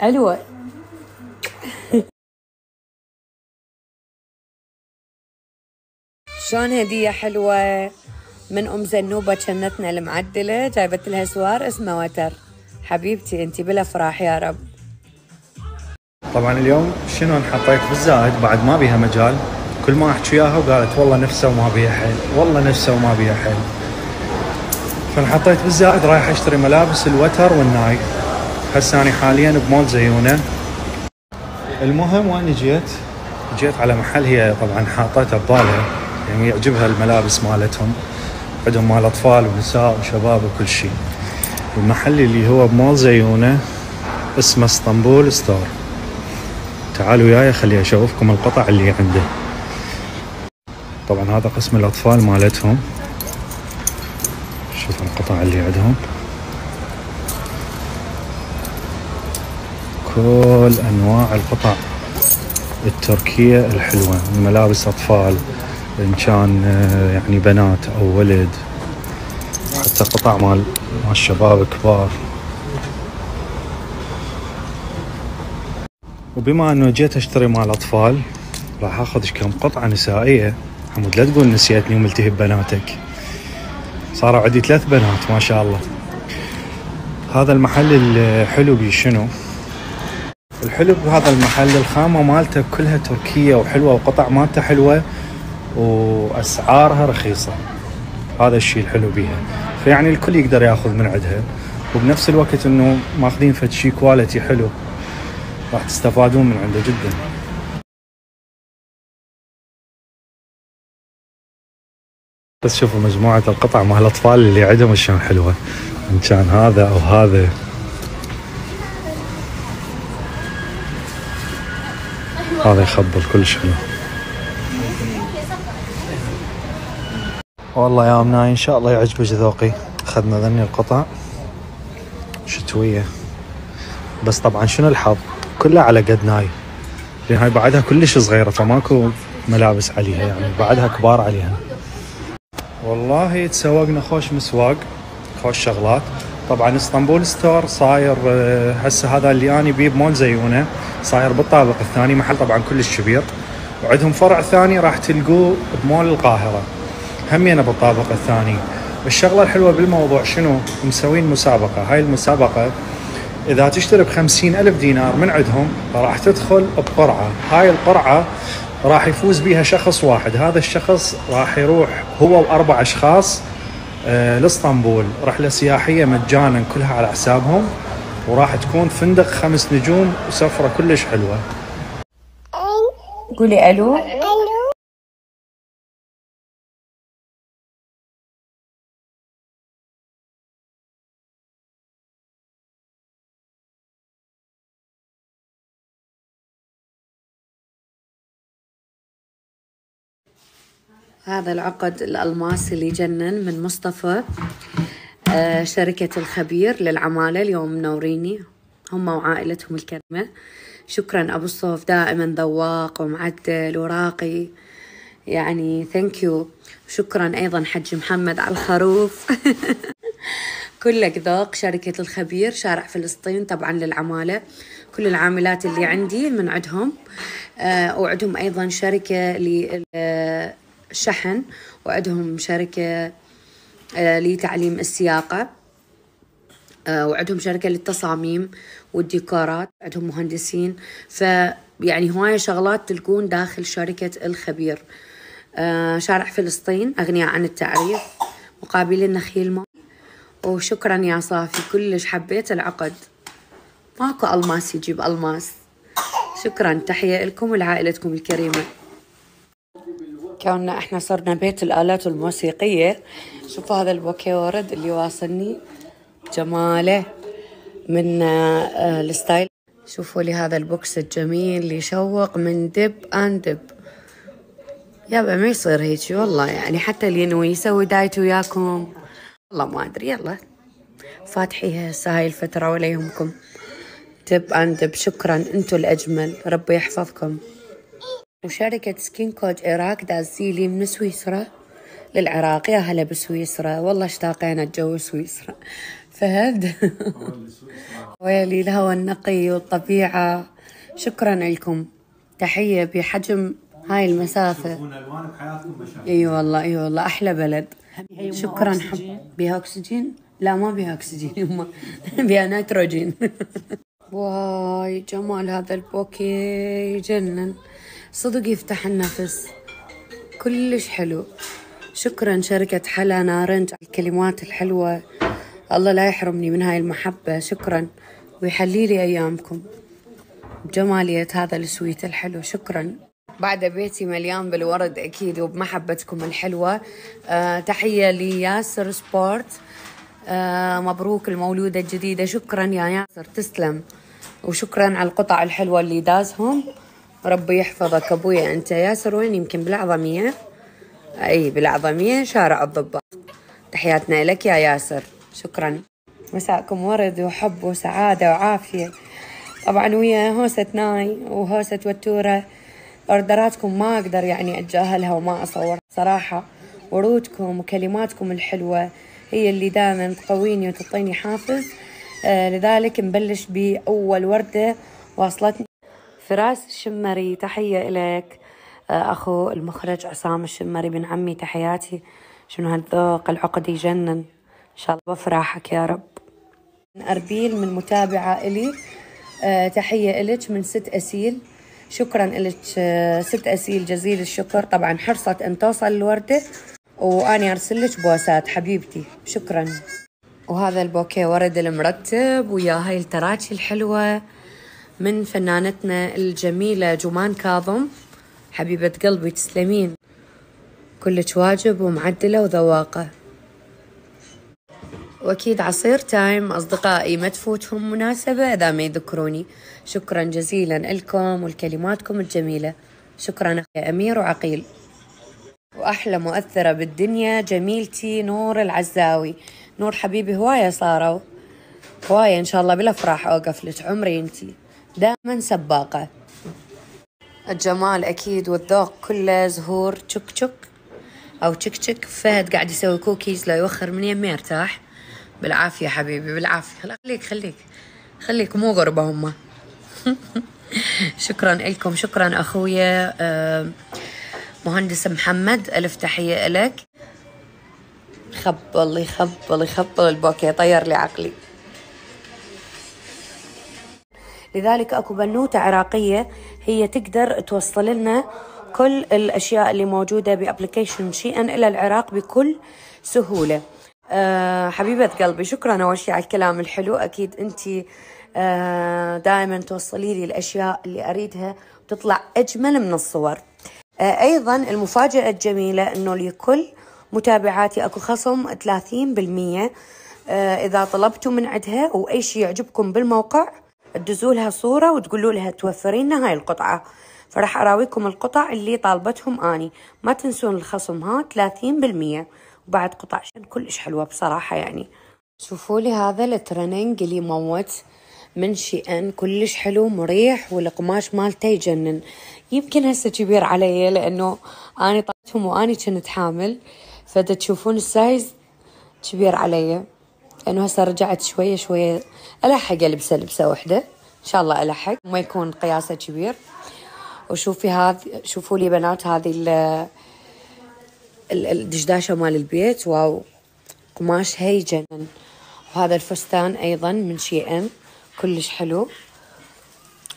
حلوة. شلون هدية حلوة من أم زنوبة جنتنا المعدلة، جايبت لها سوار اسمه وتر. حبيبتي انتي بالافراح يا رب. طبعا اليوم شنو انحطيت بالزائد بعد ما بيها مجال، كل ما احكي وياها وقالت والله نفسه وما بيها حيل، والله نفسه وما بيها حيل. فانحطيت بالزائد رايح اشتري ملابس الوتر والناي. هسه انا حاليا بمول زيونه. المهم وين جيت على محل هي طبعا حاطته ببالها، يعني يعجبها الملابس مالتهم، عندهم مال اطفال ونساء وشباب وكل شيء. المحل اللي هو بمول زيونه اسمه اسطنبول ستور. تعالوا وياي خلي اشوفكم القطع اللي عنده. طبعا هذا قسم الاطفال مالتهم، شوفوا القطع اللي عندهم، كل انواع القطع التركية الحلوة، ملابس اطفال ان كان يعني بنات او ولد، حتى قطع مال الشباب كبار. وبما انه جيت اشتري مال اطفال راح اخذ كم قطعة نسائية. حمود لا تقول نسيتني وملتهي ببناتك، صاروا عندي 3 بنات ما شاء الله. هذا المحل الحلو بيه شنو؟ الحلو بهذا المحل الخامة مالته كلها تركية وحلوة، وقطع مالته حلوة واسعارها رخيصة. هذا الشيء الحلو بيها، فيعني الكل يقدر ياخذ من عندها، وبنفس الوقت انه ماخذين فد شيء كواليتي حلو، راح تستفادون من عنده جدا. بس شوفوا مجموعة القطع مال الأطفال اللي عندهم شلون حلوة، إن كان هذا أو هذا. هذا يخبل كلش حلو. والله يا أمناي إن شاء الله يعجبك ذوقي. أخذنا ذني القطع شتوية، بس طبعا شنو الحظ كلها على قد ناي، لأن هاي بعدها كلش صغيرة فماكو ملابس عليها، يعني بعدها كبار عليها. والله تسوقنا خوش مسواق، خوش شغلات. طبعا اسطنبول ستور صاير هسه هذا اللي اني بيه بمول زيونه، صاير بالطابق الثاني، محل طبعا كلش كبير، وعندهم فرع ثاني راح تلقوه بمول القاهرة همينه بالطابق الثاني. الشغلة الحلوة بالموضوع شنو؟ مسوين مسابقة. هاي المسابقة إذا تشتري ب50,000 دينار من عندهم راح تدخل بقرعة. هاي القرعة راح يفوز بيها شخص واحد، هذا الشخص راح يروح هو و4 أشخاص لإسطنبول، رحلة سياحية مجانا كلها على حسابهم، وراح تكون فندق 5 نجوم وسفرة كلش حلوة. قولي ألو. هذا العقد الألماس اللي جنن من مصطفى، شركة الخبير للعمالة. اليوم منوريني هم وعائلتهم الكريمة. شكرا أبو الصوف، دائما ذواق ومعدل وراقي، يعني ثانك يو. شكرا أيضا حج محمد على الخروف. كلك ذوق. شركة الخبير شارع فلسطين طبعا للعمالة، كل العاملات اللي عندي من عندهم، وعندهم أيضا شركة للشحن، وعندهم شركة لتعليم السياقة، وعندهم شركة للتصاميم والديكورات، عندهم مهندسين، فيعني هواية شغلات تلقون داخل شركة الخبير. شارع فلسطين أغنياء عن التعريف، مقابل النخيل مول. وشكرا يا صافي، كلش حبيت العقد، ماكو ألماس يجيب ألماس. شكرا، تحية لكم ولعائلتكم الكريمة. كوننا احنا صرنا بيت الآلات الموسيقية. شوفوا هذا البوكيه ورد اللي واصلني جماله من الستايل. شوفوا لي هذا البوكس الجميل اللي يشوق من دب اند دب. يابا ما يصير هيك والله، يعني حتى اللي ينوي يسوي دايت وياكم والله ما ادري. يلا فاتحيها هسه هاي الفترة ولا يهمكم. دب اند دب، شكرا، انتو الاجمل، ربي يحفظكم. وشركة سكين كود عراق دازيلي من سويسرا للعراق. يا هلا بسويسرا، والله اشتاقينا الجو سويسرا. فهد ويلي الهواء النقي والطبيعة. شكرا لكم، تحية بحجم هاي المسافة. اي والله اي والله احلى بلد. شكرا. حب بيها اكسجين؟ لا ما بيها اكسجين يما بيها نيتروجين. واي جمال هذا البوكي يجنن صدق، يفتح النفس، كلش حلو. شكرا شركة حلا نارنج على الكلمات الحلوة، الله لا يحرمني من هاي المحبة. شكرا ويحلي لي أيامكم بجمالية هذا السويت الحلو. شكرا. بعد بيتي مليان بالورد أكيد وبمحبتكم الحلوة. تحية لياسر سبورت، مبروك المولودة الجديدة. شكرا يا ياسر، تسلم. وشكرا على القطع الحلوة اللي دازهم، ربي يحفظك أبويا. أنت ياسر وين؟ يمكن بالأعظمية. أي بالأعظمية شارع الضباط. تحياتنا لك يا ياسر، شكرا. مساءكم ورد وحب وسعادة وعافية. طبعا ويا هوسة ناي وهوسة وتورة، أوردراتكم ما أقدر يعني أتجاهلها وما أصور صراحة. ورودكم وكلماتكم الحلوة هي اللي دائما تقويني وتعطيني حافز. لذلك نبلش بأول وردة واصلتني. فراس الشمري، تحية إليك. أخو المخرج عصام الشمري بن عمي، تحياتي. شنو هالذوق، العقد يجنن، إن شاء الله بفرحك يا رب. أربيل من متابعة إلي، تحية إلك من ست أسيل. شكرا إلك ست أسيل، جزيل الشكر. طبعا حرصت أن توصل الوردة وأنا أرسل لك بوسات حبيبتي، شكرا. وهذا البوكيه ورد المرتب ويا هاي التراتشي الحلوة من فنانتنا الجميلة جمان كاظم، حبيبة قلبي تسلمين، كلش واجب ومعدلة وذواقة. وأكيد عصير تايم أصدقائي ما تفوتهم مناسبة إذا ما يذكروني. شكرا جزيلا لكم ولكلماتكم الجميلة. شكرا يا أمير وعقيل. وأحلى مؤثرة بالدنيا جميلتي نور العزاوي. نور حبيبي هواية صاروا هواية، إن شاء الله بالأفراح أوقف لك، عمري أنتي دائما سباقة. الجمال أكيد والذوق كله زهور تشك تشك أو تشك تشك. فهد قاعد يسوي كوكيز لا يوخر من يمي يرتاح. بالعافية حبيبي بالعافية. خليك مو غربة هما. شكرا لكم. شكرا أخويا مهندس محمد، ألف تحية لك. يخبل البوكيه، طير لي عقلي. لذلك أكو بنوتة عراقية هي تقدر توصل لنا كل الأشياء اللي موجودة بأبليكيشن شيئا إلى العراق بكل سهولة. حبيبة قلبي شكرا أول شيء على الكلام الحلو. أكيد أنتي دائما توصلي لي الأشياء اللي أريدها وتطلع أجمل من الصور. أيضا المفاجأة الجميلة أنه لكل متابعاتي أكو خصم 30%. إذا طلبتوا من عندها وأي شيء يعجبكم بالموقع تدزوا لها صورة وتقولوا لها توفرين لنا هاي القطعة، فرح أراويكم القطع اللي طالبتهم أني. ما تنسون الخصم ها 30%، وبعد قطع كلش حلوة بصراحة. يعني شوفوا لي هذا الترننج اللي موت من شيئا، كلش حلو مريح والقماش مالته يجنن. يمكن هسه كبير علي لأنه أنا طلعتهم وأني كنت حامل، فتشوفون السايز كبير علي، لأنه هسه رجعت شوية ألحق لبسة وحدة إن شاء الله، ألحق ما يكون قياسه كبير. وشوفي شوفوا لي بنات هذه الدشداشة مال البيت، واو قماش هي جنن. وهذا الفستان أيضا من شيئا كلش حلو،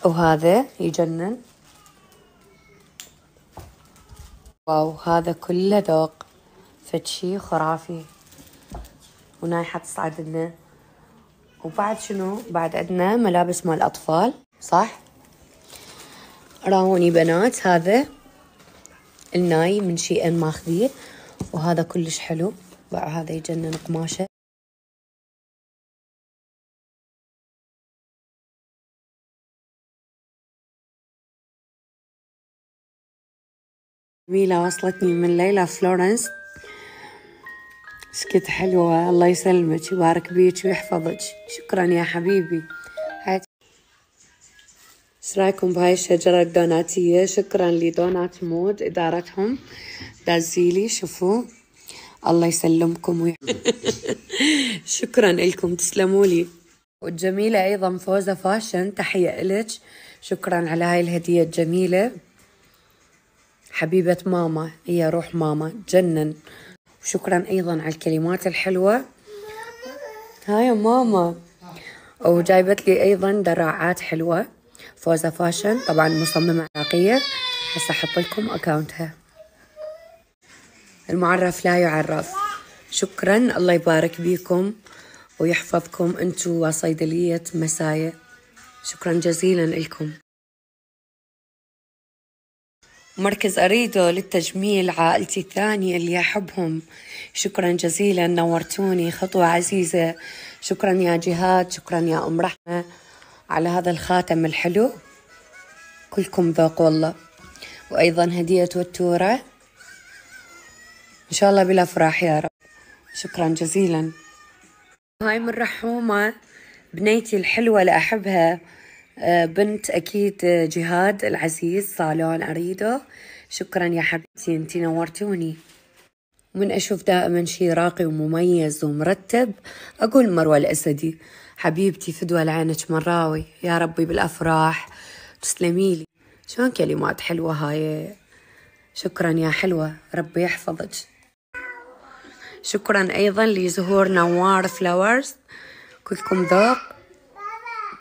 وهذا يجنن، واو هذا كله ذوق فتشي خرافي. ونايحة تصعد لنا. وبعد شنو بعد عندنا ملابس مال أطفال صح. راوني بنات هذا الناي من شيئا ماخذيه، وهذا كلش حلو، هذا يجنن قماشه. جميلة وصلتني من ليلى فلورنس، سكت حلوة، الله يسلمك ويبارك بيك ويحفظك. شكرا يا حبيبي. ايش رايكم بهاي الشجرة الدوناتية؟ شكرا لدونات مود إدارتهم دازيلي. شوفوا الله يسلمكم شكرا لكم، تسلموا لي. والجميلة أيضا فوزة فاشن، تحية إلك، شكرا على هاي الهدية الجميلة. حبيبة ماما، هي روح ماما جنن. وشكرا أيضا على الكلمات الحلوة. هاي ماما. وجايبت لي أيضا دراعات حلوة، فوزة فاشن، طبعا مصممة عراقية. هسه أحط لكم أكاونتها. المعرف لا يعرف. شكرا، الله يبارك بيكم ويحفظكم أنتوا وصيدلية مسايا. شكرا جزيلا لكم. مركز أريدو للتجميل، عائلتي الثانية اللي أحبهم، شكرا جزيلا، نورتوني، خطوة عزيزة. شكرا يا جهاد، شكرا يا أم رحمة على هذا الخاتم الحلو، كلكم ذوق والله. وأيضا هدية وتورة، إن شاء الله بالأفراح يا رب. شكرا جزيلا. هاي من رحومة، بنيتي الحلوة اللي أحبها، بنت أكيد جهاد العزيز، صالون أريدو. شكرا يا حبيبتي، انتي نورتوني. ومن أشوف دائما شي راقي ومميز ومرتب أقول مروة الأسدي، حبيبتي فدوى لعينك مراوي، يا ربي بالأفراح تسلمي لي. شلون كلمات حلوة هاي. شكرا يا حلوة، ربي يحفظك. شكرا أيضا لزهور نوار فلاورز، كلكم ذوق.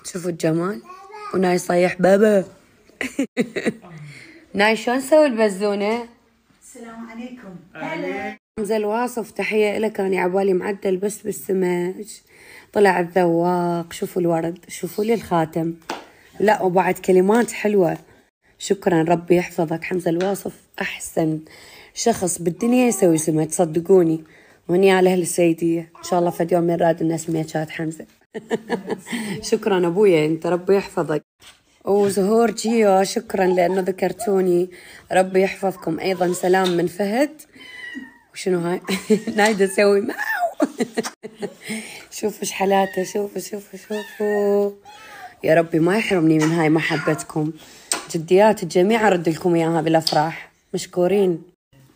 شوفوا الجمال. وناي صيح بابا ناي شلون نسوي البزونة؟ السلام عليكم. هلا. حمزة الواصف، تحية لك. أنا عبالي معدل بس بالسمك، طلع الذواق. شوفوا الورد، شوفوا لي الخاتم، لا وبعد كلمات حلوة. شكرا، ربي يحفظك حمزة الواصف، أحسن شخص بالدنيا يسوي سمك، صدقوني. وهني على أهل السيدية، إن شاء الله فد يوم من راد الناس ميشات حمزة شكرا أبويا أنت، ربي يحفظك. وزهور جيو، شكرا لأنه ذكرتوني، ربي يحفظكم. أيضا سلام من فهد. وشنو هاي نايدة تسوي ماو شوفوا ايش حالاته، شوفوا شوفوا شوفوا. يا ربي ما يحرمني من هاي محبتكم، جديات الجميع أرد لكم إياها بالأفراح، مشكورين.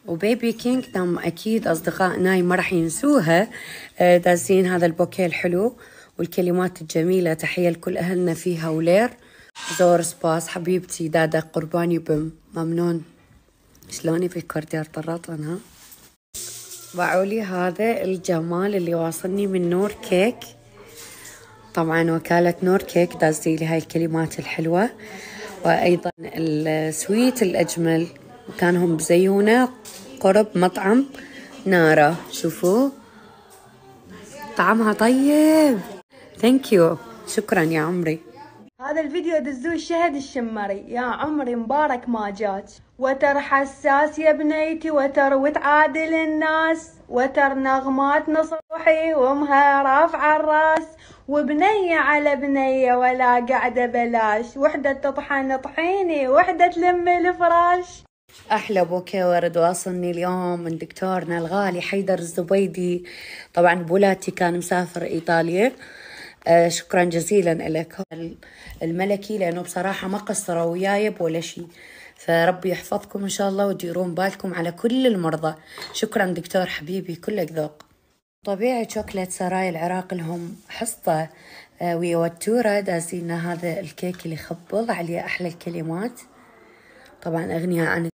وبيبي كينج دام أكيد أصدقاء ناي ما راح ينسوها، دازين هذا البوكيه الحلو والكلمات الجميلة. تحية لكل أهلنا في هولير. زور سباس حبيبتي دادا قرباني بم، ممنون. شلوني في الكوردير طراطن ها. باعوا لي هذا الجمال اللي واصلني من نور كيك، طبعا وكالة نور كيك دازي لي هاي الكلمات الحلوة. وأيضا السويت الأجمل، كانهم بزيونة قرب مطعم نارا. شوفوا طعمها طيب. ثانك يو، شكرا يا عمري. هذا الفيديو دزوه الشهد الشمري، يا عمري مبارك ما جاك. وتر حساس يا بنيتي، وتر وتعادل الناس، وتر نغمات نصوحي وامها رافعة الراس، وبنية على بنية ولا قاعدة بلاش، وحدة تطحن طحيني وحدة تلم الفراش. أحلى بوكيه ورد واصلني اليوم من دكتورنا الغالي حيدر الزبيدي، طبعا بولاتي كان مسافر إيطاليا. شكرا جزيلا لك الملكي، لأنه بصراحة ما قصروا وياي بولا شيء، فربي يحفظكم إن شاء الله وتديرون بالكم على كل المرضى. شكرا دكتور حبيبي، كلك ذوق. طبيعي شوكليت سراي العراق لهم حصة ويا وتورة، دازينا هذا الكيك اللي يخبض عليه أحلى الكلمات، طبعا أغنية عن